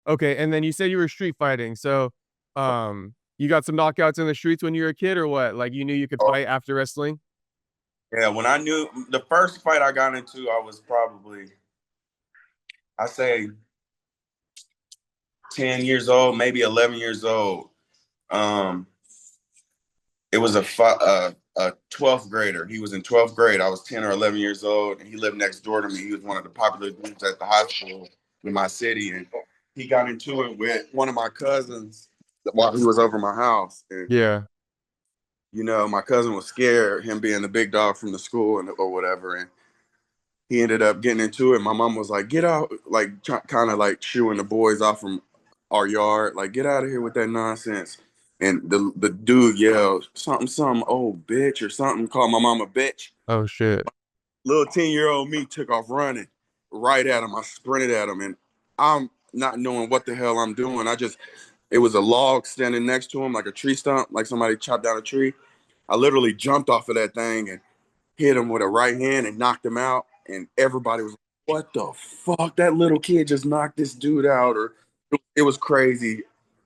Okay, and then you said you were street fighting. So, you got some knockouts in the streets when you were a kid, or what? Like you knew you could Oh, fight after wrestling? yeah, when I knew the first fight I got into, I was probably, I say 10 years old, maybe 11 years old. Um, it was a 12th grader. He was in 12th grade. I was 10 or 11 years old, and he lived next door to me. He was one of the popular dudes at the high school in my city, and he got into it with one of my cousins while he was over my house. And Yeah. my cousin was scared, him being the big dog from the school and or whatever, and he ended up getting into it. My mom was like, "Get out!" Like kind of like shooing the boys off from our yard, like, "Get out of here with that nonsense." And the dude yelled something, "Oh bitch" or something. Called my mom a bitch. Oh shit. Little 10-year-old me took off running right at him. I sprinted at him, and I'm not knowing what the hell I'm doing. It was a log standing next to him, like a tree stump, like somebody chopped down a tree. I literally jumped off of that thing and hit him with a right hand and knocked him out. And everybody was like, "What the fuck? That little kid just knocked this dude out." Or it was crazy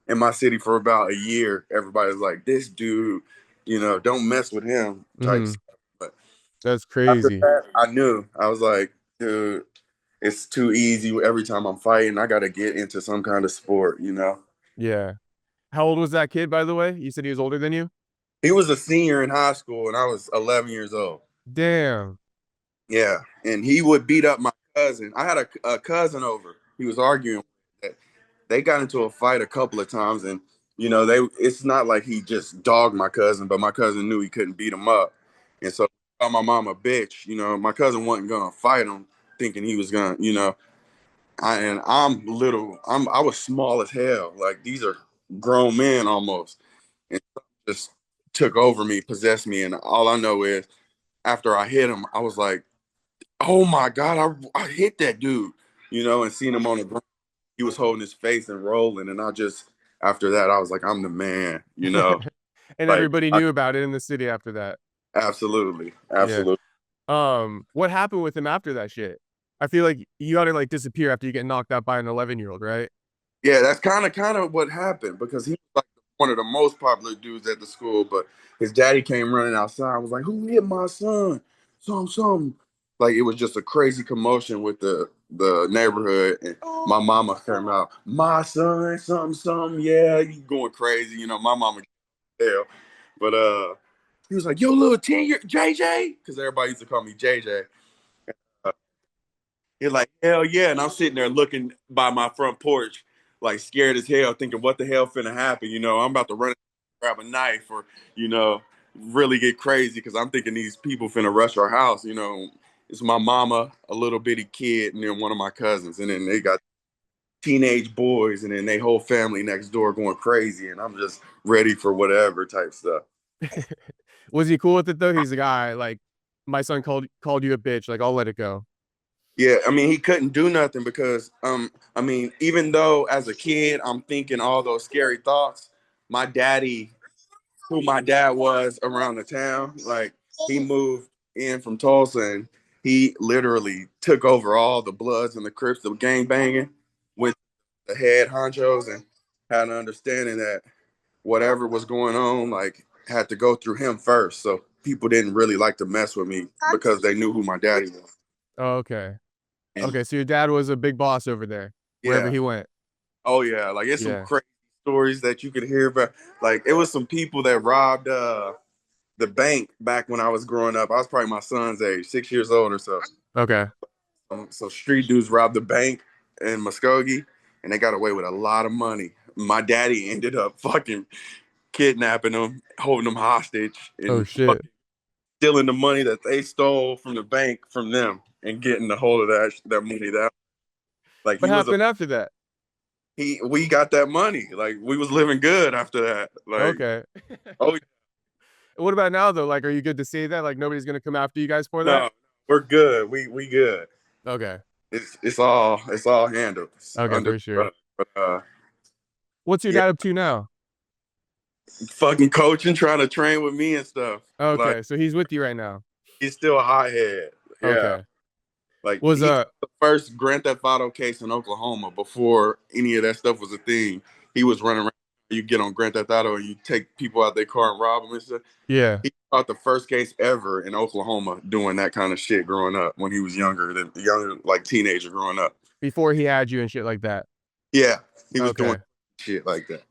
in my city for about a year. Everybody was like, "This dude, don't mess with him," type Hmm. stuff. But That's after crazy. that, I knew. I was like, dude, it's too easy every time I'm fighting. I got to get into some kind of sport. Yeah. How old was that kid, by the way? You said he was older than you? He was a senior in high school, and I was 11 years old. Damn. Yeah, and he would beat up my cousin. I had a cousin over. He was arguing. They got into a fight a couple of times, and it's not like he just dogged my cousin, but my cousin knew he couldn't beat him up, and so I called my mom a bitch. My cousin wasn't gonna fight him, thinking he was gonna. And I'm little. I was small as hell. Like these are grown men almost, and just took over me, possessed me, and all I know is after I hit him, I was like, "Oh my god, I hit that dude," and seen him on the ground. He was holding his face and rolling, and after that, I was like, "I'm the man." And Like, everybody knew about it in the city after that. absolutely, Yeah. absolutely. What happened with him after that shit? I feel like you gotta like disappear after you get knocked out by an 11-year-old, right? Yeah, that's kind of what happened because he was like one of the most popular dudes at the school. But his daddy came running outside. Was like, "Who hit my son? Some." Like it was just a crazy commotion with the neighborhood. And my mama came out, "My son, something. Yeah, you going crazy?" My mama hell. But he was like, "Yo, little 10-year JJ," because everybody used to call me JJ. He's like, "Hell yeah." And I'm sitting there looking by my front porch, like scared as hell, thinking, what the hell finna happen? I'm about to run and grab a knife or, you know, really get crazy because I'm thinking these people finna rush our house. It's my mama, a little bitty kid, and then one of my cousins. And then they got teenage boys and then they whole family next door going crazy. And I'm just ready for whatever type stuff. Was he cool with it though? He's the guy like my son called you a bitch. Like I'll let it go. Yeah, I mean, he couldn't do nothing because, I mean, even though as a kid I'm thinking all those scary thoughts, my daddy, who my dad was around the town, like he moved in from Tulsa and he literally took over all the Bloods and the Crips, the gang banging with the head honchos and had an understanding that whatever was going on, like had to go through him first. So people didn't really like to mess with me because they knew who my daddy was. Oh, okay. And Okay, so your dad was a big boss over there, wherever yeah, he went. oh yeah, like it's some Yeah. crazy stories that you could hear about. Like it was some people that robbed the bank back when I was growing up. I was probably my son's age, 6 years old or so. Okay. So street dudes robbed the bank in Muskogee, and they got away with a lot of money. My daddy ended up fucking kidnapping them, holding them hostage, Oh and shit. stealing the money that they stole from the bank from them, and getting the hold of that money. That like What happened after that? we got that money. Like we was living good after that. Like Okay. oh What about now though? Like, are you good to say that? Like nobody's gonna come after you guys for that? no, we're good. We good. Okay. It's all handled Okay, under for sure. but What's your yeah, dad up to now? fucking coaching, trying to train with me and stuff. Like Okay, so he's with you right now. he's still a hothead. Yeah. Okay. Like Was he caught the first Grand Theft Auto case in Oklahoma before any of that stuff was a thing. He was running around. You get on Grand Theft Auto and you take people out their car and rob them and stuff. yeah, He caught the first case ever in Oklahoma doing that kind of shit growing up when he was younger, like teenager growing up. before he had you and shit like that. Yeah, he was doing Okay. shit like that.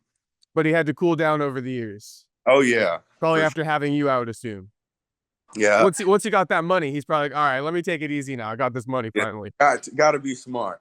But he had to cool down over the years. Oh yeah, Probably for sure. after having you, I would assume. Yeah, Once he got that money, he's probably like, all right, let me take it easy now. I got this money yeah. finally. Got to be smart.